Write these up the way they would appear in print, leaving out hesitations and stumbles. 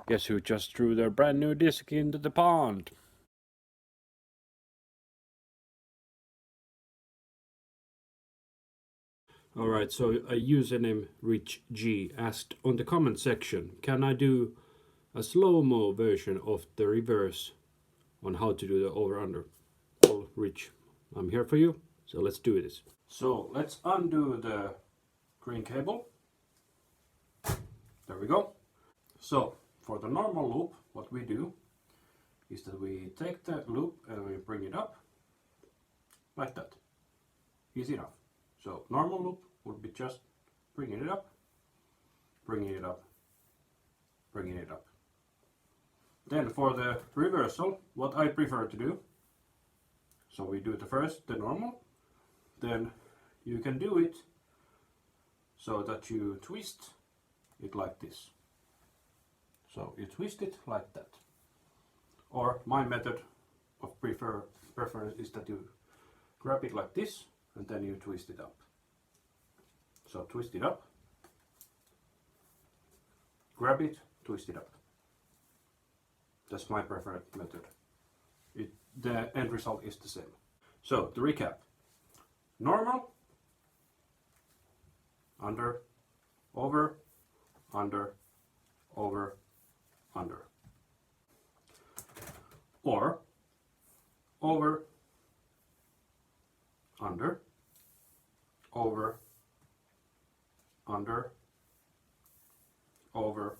Guess who just threw their brand new disc into the pond? Alright, so a username RichG asked on the comment section, can I do a slow-mo version of the reverse on how to do the over-under? Well, Rich, I'm here for you, so let's do this. So let's undo the green cable. There we go. So for the normal loop, what we do is that we take the loop and we bring it up like that. Easy enough. So normal loop would be just bringing it up, bringing it up, bringing it up. Then for the reversal, what I prefer to do, so we do the first, the normal, then you can do it so that you twist it like this. So you twist it like that. Or my method of preference is that you grab it like this and then you twist it up. So twist it up, grab it, twist it up. That's my preferred method. The end result is the same. So to recap, normal, under, over, under, over, under. Or over, under, over, under, over,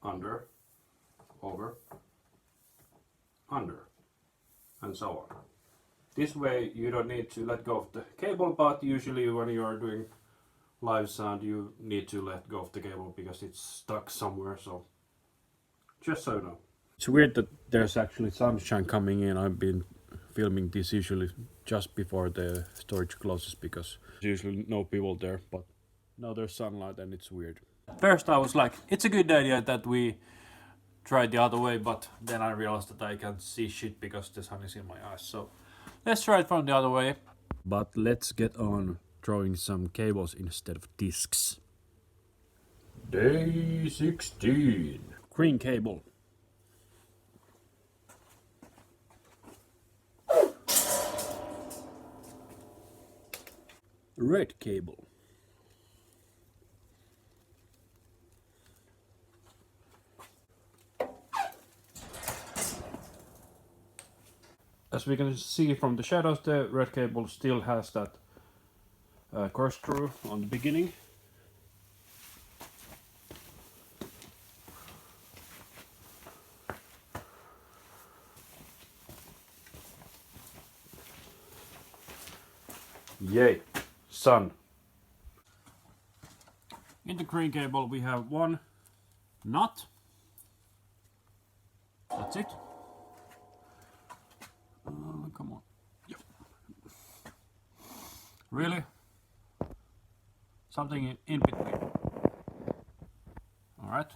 under, over, under, and so on. This way you don't need to let go of the cable, but usually when you are doing live sound you need to let go of the cable because it's stuck somewhere, so just so you know. It's weird that there's actually sunshine coming in. I've been filming this usually just before the storage closes because there's usually no people there, but now there's sunlight and it's weird. First I was like, it's a good idea that we try the other way, but then I realized that I can't see shit because the sun is in my eyes, so let's try it from the other way. But let's get on drawing some cables instead of discs. Day 16. Green cable. Red cable. As we can see from the shadows, the red cable still has that corkscrew on the beginning. Yay, sun. In the green cable we have one nut. That's it. Come on. Yep. Really? Something in between. Alright.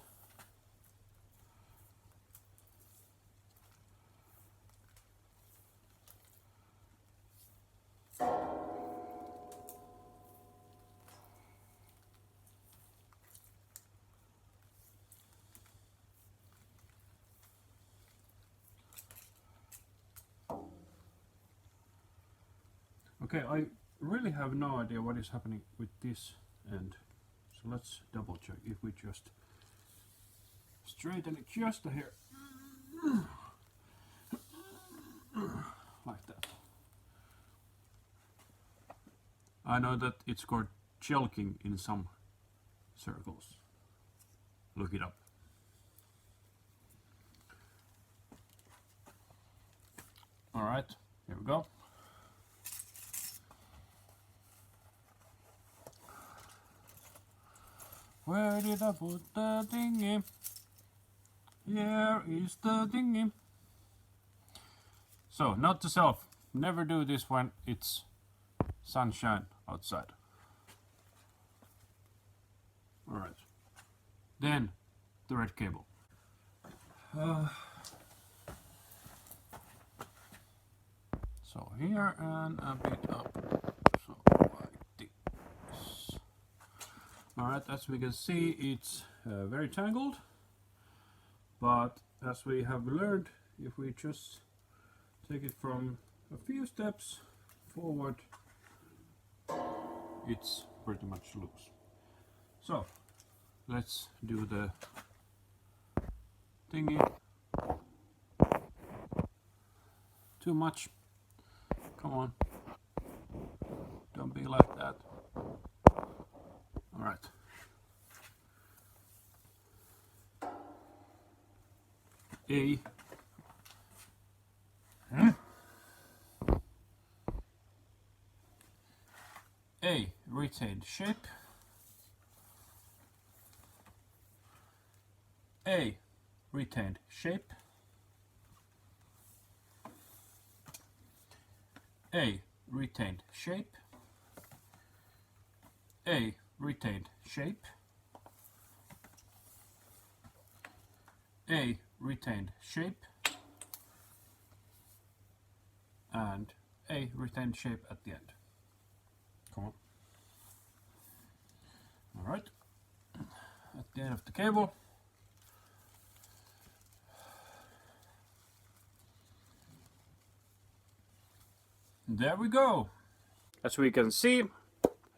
Okay, I really have no idea what is happening with this end. So let's double check if we just straighten it just here. Like that. I know that it's called jelqing in some circles. Look it up. Alright, here we go. Where did I put the thingy? Here is the thingy. So, note to self, never do this when it's sunshine outside. Alright. Then, the red cable. So here and a bit up. So like this. Alright, as we can see, it's very tangled. But as we have learned, if we just take it from a few steps forward, it's pretty much loose. So let's do the thingy. Too much. Come on. Don't be like that. Alright. A retained shape. A retained shape. A retained shape. A retained shape. A retained shape. And a retained shape at the end. Come on. Alright. At the end of the cable. There we go. As we can see,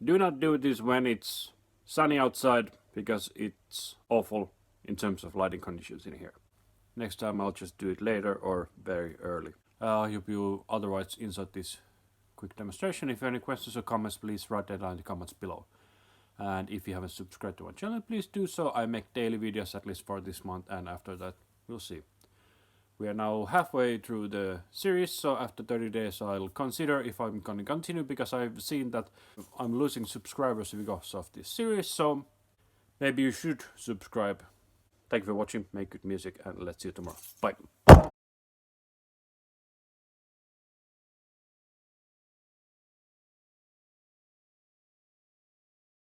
do not do this when it's sunny outside because it's awful in terms of lighting conditions in here. Next time I'll just do it later or very early. I hope you otherwise enjoyed this quick demonstration. If you have any questions or comments, please write that down in the comments below. And if you haven't subscribed to my channel, please do so. I make daily videos at least for this month, and after that we'll see. We are now halfway through the series, so after 30 days I'll consider if I'm gonna continue, because I've seen that I'm losing subscribers because of this series, so maybe you should subscribe. Thank you for watching, make good music, and let's see you tomorrow. Bye.